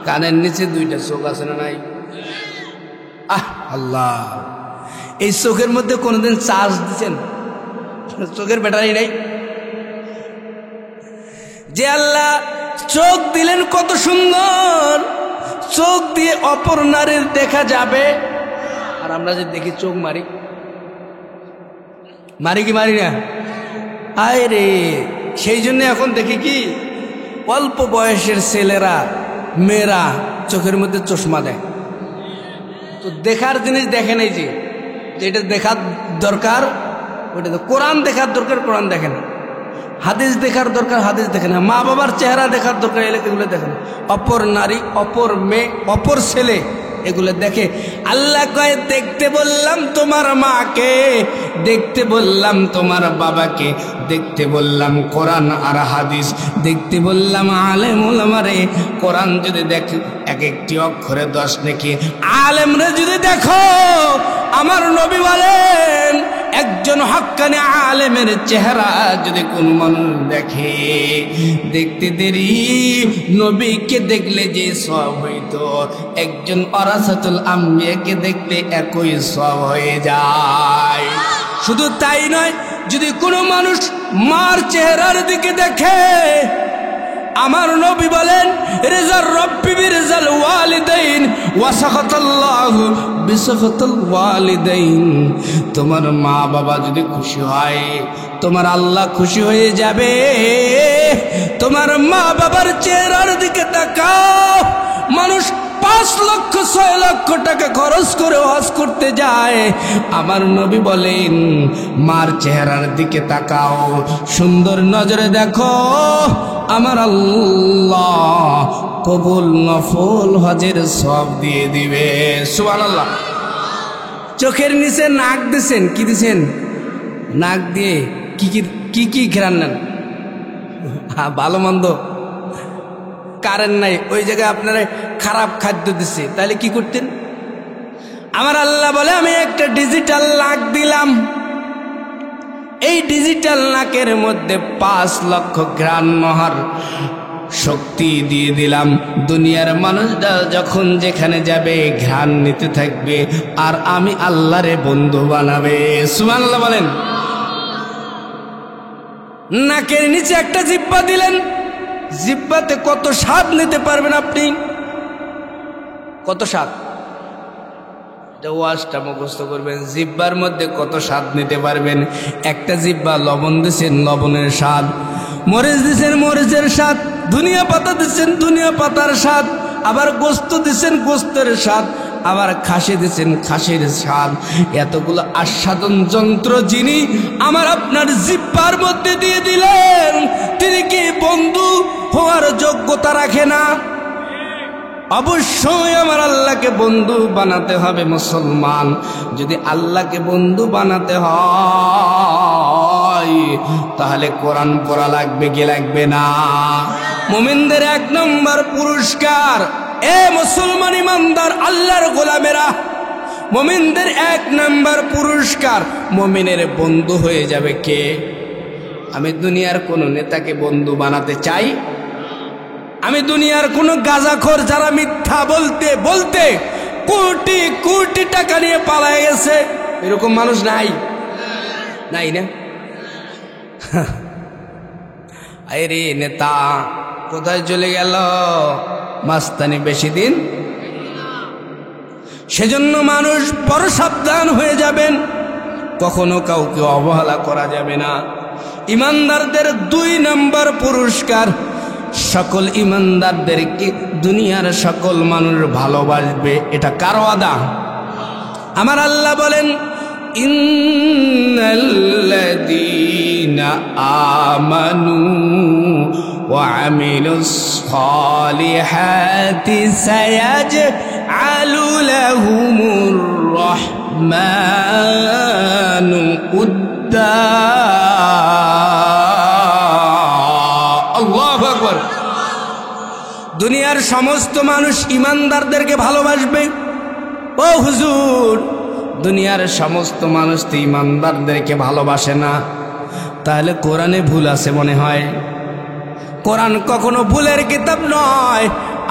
কানের নিচে দুইটা চোখ আছে না নাই? আল্লাহ, এই চোখের মধ্যে কোনোদিন চার্জ দিচ্ছেন? চোখের ব্যাটারি নাই। যে আল্লাহ চোখ দিলেন কত সুন্দর, চোখ দিয়ে অপর নারীর দেখা যাবে। আর আমরা যে দেখি চোখ মারি, মারি কি মারি না? আয় রে, সেই জন্য এখন দেখি কি অল্প বয়সের ছেলেরা মেয়েরা চোখের মধ্যে চশমা দেয়। তো দেখার জিনিস দেখে নাই, যে যেটা দেখার দরকার ওইটা তো। কোরআন দেখার দরকার, কোরআন দেখে না। হাদিস দেখার দরকার, হাদিস দেখে না। মা বাবার চেহারা দেখার দরকার, এগুলো দেখে না। অপর নারী, অপর মেয়ে, অপর ছেলে এগুলো দেখে। আল্লাহ কয়, দেখতে বললাম তোমার মাকে, দেখতে বললাম তোমার বাবাকে, দেখতে বললাম কোরআন আর হাদিস, দেখতে বললাম আলেম ওলামারে। কোরআন যদি দেখো এক একটি অক্ষরে 10 নেকি, আলেমরে যদি দেখো, আমার নবী বলেন একজন হক্কানি আলেমের চেহারা যদি কোন মানুষ দেখে, দেখতে দেরি নবীকে দেখলে যে সওয়াব হইতো, একজন ওয়ারাসাতুল আম্বিয়াকে দেখলে একই সওয়াব হয়ে যায়। শুধু তাই নয়, যদি কোনো মানুষ মার চেহারার দিকে দেখে, আমার নবী বলেন রিজার রব্বি বিরিজাল ওয়ালিদাইন ওয়া সাখাতাল্লাহু বিসাখাতাল ওয়ালিদাইন। তোমার মা বাবা যদি খুশি হয়, তোমার আল্লাহ খুশি হয়ে যাবে। তোমার মা বাবার চেহারার দিকে তাকাও। মানুষ 5 লক্ষ 6 লক্ষ টাকা খরচ করে হজ করতে যায়, আমার নবী বলেন মার চেহারার দিকে তাকাও, সুন্দর নজরে দেখো, আমার আল্লাহ কবুল নফল হজের সওয়াব দিয়ে দিবে। সুবহানাল্লাহ। চোখের নিচে নাক দিছেন, কি দিছেন? নাক দিয়ে কি ঘ্রাণ নেন? ভালো মন্দ কারেন্ট নাই, ওই জায়গায় আপনারা খারাপ খাদ্য দিচ্ছে, তাহলে কি করতেন? আমার আল্লাহ বলে আমি একটা ডিজিটাল নাক দিলাম, এই ডিজিটাল নাকের মধ্যে 5 লক্ষ ঘ্রাণ মহার শক্তি দিয়ে দিলাম। দুনিয়ার মানুষরা যখন যেখানে যাবে ঘ্রাণ নিতে থাকবে, আর আমি আল্লাহরে বন্ধু বানাবে। সুবহানাল্লাহ বলেন। নাকের নিচে একটা জিহ্বা দিলেন, জিহ্বাতে কত স্বাদ নিতে পারবেন আপনি? কত স্বাদ? ওয়াজটা মুখস্থ করবেন, জিহ্বার মধ্যে কত স্বাদ নিতে পারবেন। একটা জিহ্বা লবণ দিচ্ছেন, লবণের স্বাদ, মরিচ দিচ্ছেন, মরিচের স্বাদ, ধনিয়া পাতা দিচ্ছেন, ধনিয়া পাতার স্বাদ, আবার গোস্ত দিচ্ছেন, গোস্তের স্বাদ, আবার খাসি দিয়েছেন, খাসির স্বাদ, এতগুলো আস্বাদন যন্ত্র যিনি আমার আপনার জিহ্বার মধ্যে দিয়ে দিলেন, তিনি কি বন্ধু হওয়ার যোগ্যতা রাখে না? অবশ্যই আমার আল্লাহকে বন্ধু বানাতে হবে। মুসলমান যদি আল্লাহকে বন্ধু বানাতে হয় তাহলে কোরআন পড়া লাগবে কি লাগবে না? মুমিনদের 1 নম্বর পুরস্কার, এ মুসলমান ইমানদার আল্লাহর গোলামেরা, মুমিনদের 1 নম্বর পুরস্কার, মুমিনের বন্ধু হয়ে যাবে কে? আমি দুনিয়ার কোন নেতাকে বন্ধু বানাতে চাই? আমি দুনিয়ার কোন গাঁজাখোর যারা মিথ্যা বলতে বলতে কোটি কোটি টাকা নিয়ে পালায় গেছে, এরকম মানুষ নাই? নাই না? আরে নেতা কোথায় চলে গেল? মাস্তানি বেশি দিন। সেজন্য মানুষ বড় সাবধান হয়ে যাবেন, কখনো কাউকে অবহেলা করা যাবে না। ইমানদারদের 2 নম্বর পুরস্কার, সকল ইমানদারদেরকে দুনিয়ার সকল মানুষ ভালোবাসবে। এটা কার ওয়াদা? আমার আল্লাহ বলেন, ইন্নাল্লাযীনা আমানু ওয়া আমিলুস সালিহাতি সায়াজআলু লাহুমুর রাহমানু উদ্দা। আল্লাহু আকবার। দুনিয়ার সমস্ত মানুষ ইমানদারদেরকে ভালোবাসবে। ও হুজুর, দুনিয়ার সমস্ত মানুষ তো ইমানদারদেরকে ভালোবাসে না, তাহলে কোরআনে ভুল আছে মনে হয়। কোরআন কখনো ভুলের কিতাব নয়।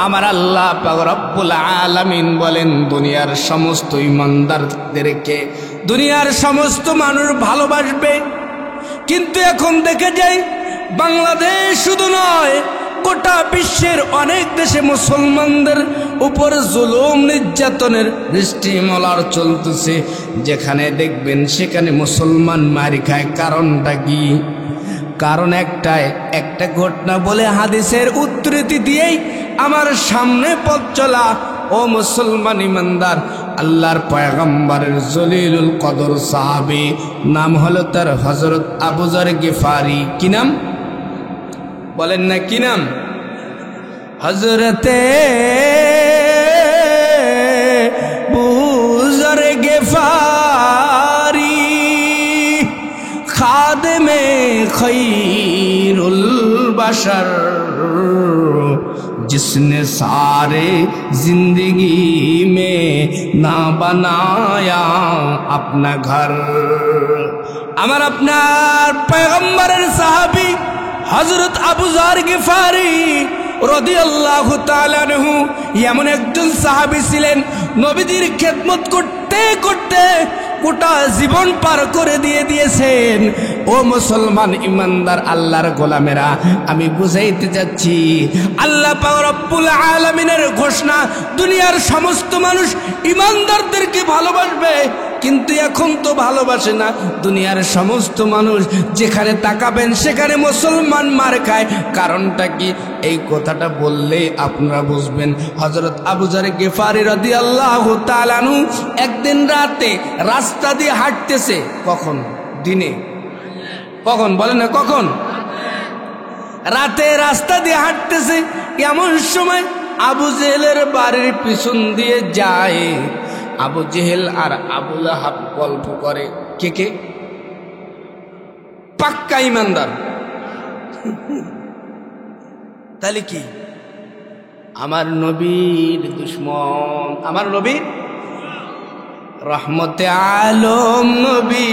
আমার আল্লাহ পাক রব্বুল আলামিন বলেন, দুনিয়ার সমস্ত ইমানদারদেরকে দুনিয়ার সমস্ত মানুষ ভালোবাসবে। কিন্তু এখন দেখে যাই, বাংলাদেশ শুধু নয়, গোটা বিশ্বের অনেক দেশে মুসলমানদের উপর জুলুম নির্যাতনের বৃষ্টিমলার চলতেছে। যেখানে দেখবেন সেখানে মুসলমান মারি খায়। কারণটা কি? কারণ একটাই, একটা ঘটনা বলে হাদিসের উদ্ধৃতি দিয়েই আমার সামনে পথ চলা। ও মুসলমান ইমানদার, আল্লাহর পয়গম্বরের জলিলুল কদর সাহাবী, নাম হলো তার হযরত আবু যর গিফারি। কি নাম বলেন না? কি নাম? হযরতে আবু যর গিফারি, খাদেমে খৈরুল बशर जिसने सारे जिंदगी में ना बनाया अपना घर। আমার আপনার পয়গম্বরের সাহাবী হযরত আবু যর গিফারি রাদিয়াল্লাহু তাআলা আনহু এমন একজন সাহাবী ছিলেন, নবীজির খেদমত করতে করতে গোটা জীবন পার করে দিয়েছেন। ও মুসলমান ইমানদার আল্লাহর গোলামেরা, আমি বুঝাইতে যাচ্ছি, আল্লাহ পাক রব্বুল আলামিনের ঘোষণা, দুনিয়ার সমস্ত মানুষ ইমানদারদেরকে ভালোবাসবে, কিন্তু এখন তো ভালোবাসে না। দুনিয়ার সমস্ত মানুষ যেখানে তাকাবেন সেখানে মুসলমান মার খায়। কারণটা কি? এই কথাটা বললে আপনারা বুঝবেন। হযরত আবু যর গিফারি রাদিয়াল্লাহু তাআলা আনহু একদিন রাতে রাস্তা দিয়ে হাঁটতেছে। কখন? দিনে। কখন বলেন না? কখন? রাতে রাস্তা দিয়ে হাঁটতেছে। এমন সময় আবু জেহেলের বাড়ির পিছন দিয়ে যায়। আবু জেহেল আর আবু লাহাব গল্প করে। কে কে? পাক্কা ইমানদার। তাহলে কি? আমার নবীর দুশমন, আমার নবী রহমতে আলম নবী,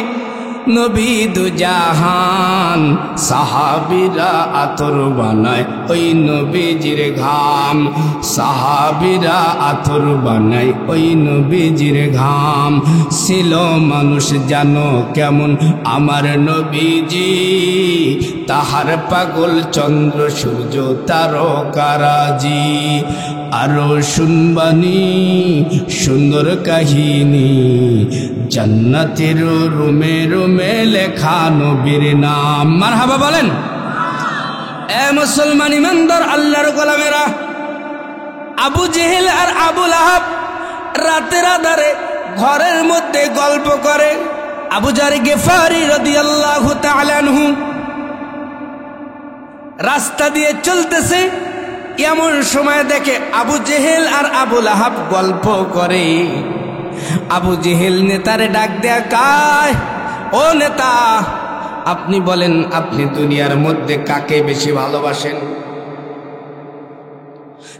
নবী দু জাহান, সাহাবীরা আতর বানায় ওই নবীজির ঘাম, সাহাবীরা আতর বানায় ওই নবীজির ঘাম। ছিল মানুষ জানো কেমন আমার নবীজি, তাহার পাগল চন্দ্র সূর্য তারকারাজি। আরো শুনবানি সুন্দর কাহিনী, জান্নাতের রুমে রুমে লেখা নবীর নাম। মারহাবা বলেন। এ মুসলমান ইমানদার আল্লাহর গোলামেরা, আবু জেহেল আর আবু লাহাব রাতের আধারে ঘরের মধ্যে গল্প করে। আবু যার গেফারি রাদিয়াল্লাহু তাআলা আনহু রাস্তা দিয়ে চলতেছে, এমন সময় দেখে আবু জেহেল আর আবু লাহাব গল্প করে। আবু জেহেল নেতারে ডাক দেয়া, কায় ও নেতা, আপনি বলেন আপনি দুনিয়ার মধ্যে কাকে বেশি ভালোবাসেন?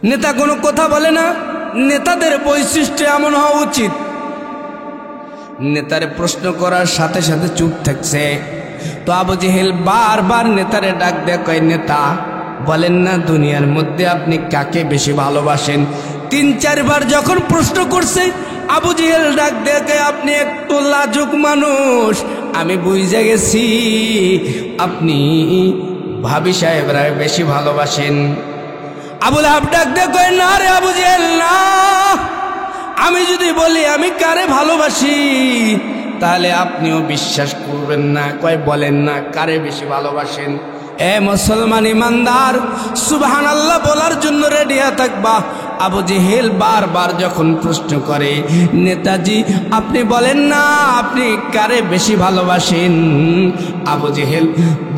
নেতা কোনো কথা বলে না। নেতাদের বৈশিষ্ট্য এমন হওয়া উচিত, নেতারে প্রশ্ন করার সাথে সাথে চুপ থাকছে। তো আবু জেহেল বারবার নেতারে ডাক দেয়া কয়, নেতা বলেন না দুনিয়ার মধ্যে আপনি কাকে বেশি ভালোবাসেন? ৩-৪ বার যখন প্রশ্ন করছে, আবু জেহেল ডাক দেয়া কয়, আপনি একটু লাজুক মানুষ, আমি বুঝে গেছি আপনি ভাবি সাহেবরা বেশি ভালোবাসেন। আবু লাহাব ডাক দেয়া কয়, না রে আবু জেহেল না, আমি যদি বলি আমি কারে ভালোবাসি তাহলে আপনিও বিশ্বাস করবেন না। কয় বলেন না কারে বেশি ভালোবাসেন? এ মুসলমান ইমানদার, সুবহানাল্লাহ বলার জন্য রেডি হয়ে থাকবা। আবু জেহেল বারবার যখন প্রশ্ন করে, নেতাজি আপনি বলেন না আপনি কারে বেশি ভালোবাসেন? আবু জেহেল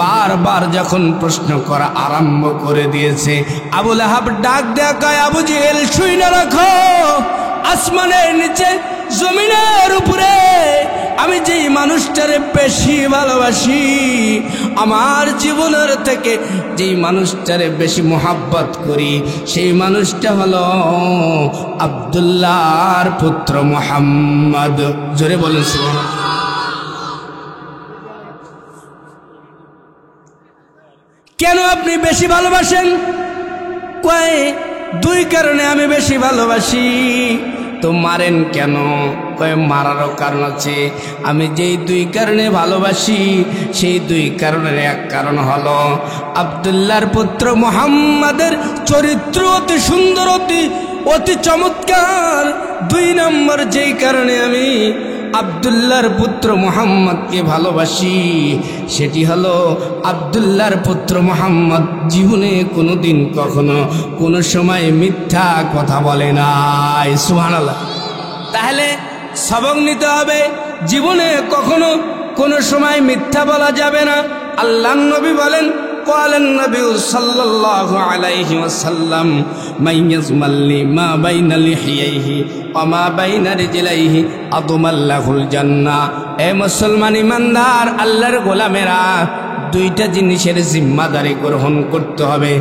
বারবার যখন প্রশ্ন করা আরম্ভ করে দিয়েছে, আবু লাহাব ডাক দেয়া কয়, আবু জেহেল শুনে রাখো, আসমানের নিচে জমিনের উপরে আমি যেই মানুষটারে বেশি ভালোবাসি, আমার জীবনের থেকে যেই মানুষটারে বেশি মোহাব্বত করি, সেই মানুষটা হলো আব্দুল্লাহর পুত্র মুহাম্মদ। জোরে বলেন সুবহানাল্লাহ। কেন আপনি বেশি ভালোবাসেন? কয় 2 কারণে আমি বেশি ভালোবাসি। তো মারেন কেন? কয় মারারও কারণ আছে। আমি যেই 2 কারণে ভালোবাসি, সেই 2 কারণের এক কারণ হলো আব্দুল্লাহর পুত্র মুহাম্মাদের চরিত্র অতি সুন্দর, অতি চমৎকার। 2 নম্বর যেই কারণে আমি আব্দুল্লাহর পুত্র মুহাম্মদকে ভালোবাসি, সেটি হলো আব্দুল্লাহর পুত্র মুহাম্মদ জীবনে কোনোদিন কখনো কোনো সময় মিথ্যা কথা বলে নাই। সুবহানাল্লাহ। তাহলে সবক নিতে হবে, জীবনে কখনো কোনো সময় মিথ্যা বলা যাবে না। আল্লাহর নবী বলেন, قال النبي صلى الله عليه وسلم من يزمل لي ما بين لحييه وما بين رجليه أضمن له الجنة। এ মুসলমান ইমানদার আল্লাহর গোলামেরা, 2টা জিনিসের জিম্মাদারি গ্রহণ করতে হবে।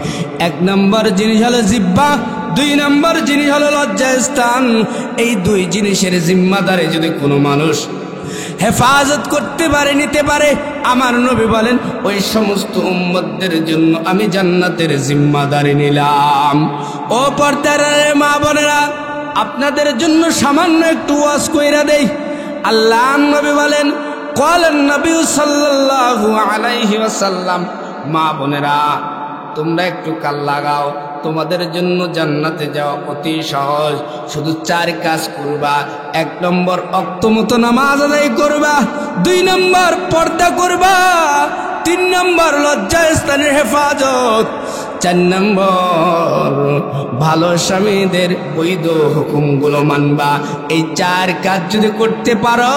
1 নম্বর জিনিস হলো জিহ্বা, 2 নম্বর জিনিস হলো লজ্জাস্থান। এই 2 জিনিসের জিম্মাদারি যদি কোনো মানুষ হেফাজত করতে পারে, নিতে পারে, আমার নবী বলেন ওই সমস্ত উম্মতদের জন্য আমি জান্নাতের জিম্মাদারি নিলাম। ও পর্দার মা বোনেরা, আপনাদের জন্য সামান্য একটু ওয়াজ কইরা দেই। আল্লাহর নবী বলেন, ক্বালান নবী সাল্লাল্লাহু আলাইহি ওয়াসাল্লাম, মা বোনেরা তোমরা একটু কাল লাগাও, তোমাদের জন্য জান্নাতে যাওয়া অতি সহজ। শুধু 4 কাজ করবা। 1 নম্বর ওয়াক্তমতো নামাজ আদায় করবা, 2 নম্বর পর্দা করবা, 3 নম্বর লজ্জাস্থানের হেফাজত, 4 নম্বর ভালো স্বামীদের বৈধ হুকুমগুলো মানবা। এই 4 কাজ যদি করতে পারো,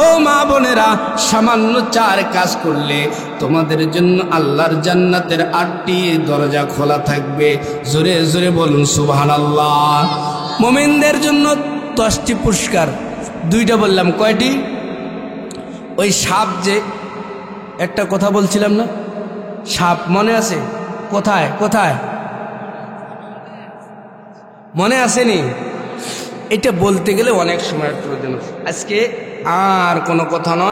ও মা বোনেরা, সামান্য 4 কাজ করলে তোমাদের জন্য আল্লাহর জান্নাতের 8টি দরজা খোলা থাকবে। জোরে জোরে বলুন সুবহানাল্লাহ। মুমিনদের জন্য 10টি পুরস্কার, 2টা বললাম। কয়টি? ওই সাপ, যে একটা কথা বলছিলাম না, সাপ মনে আছে? কোথায় কোথায় মনে আসেনি? এটা বলতে গেলে অনেক সময়ের প্রয়োজন। আজকে আর কোনো কথা নয়।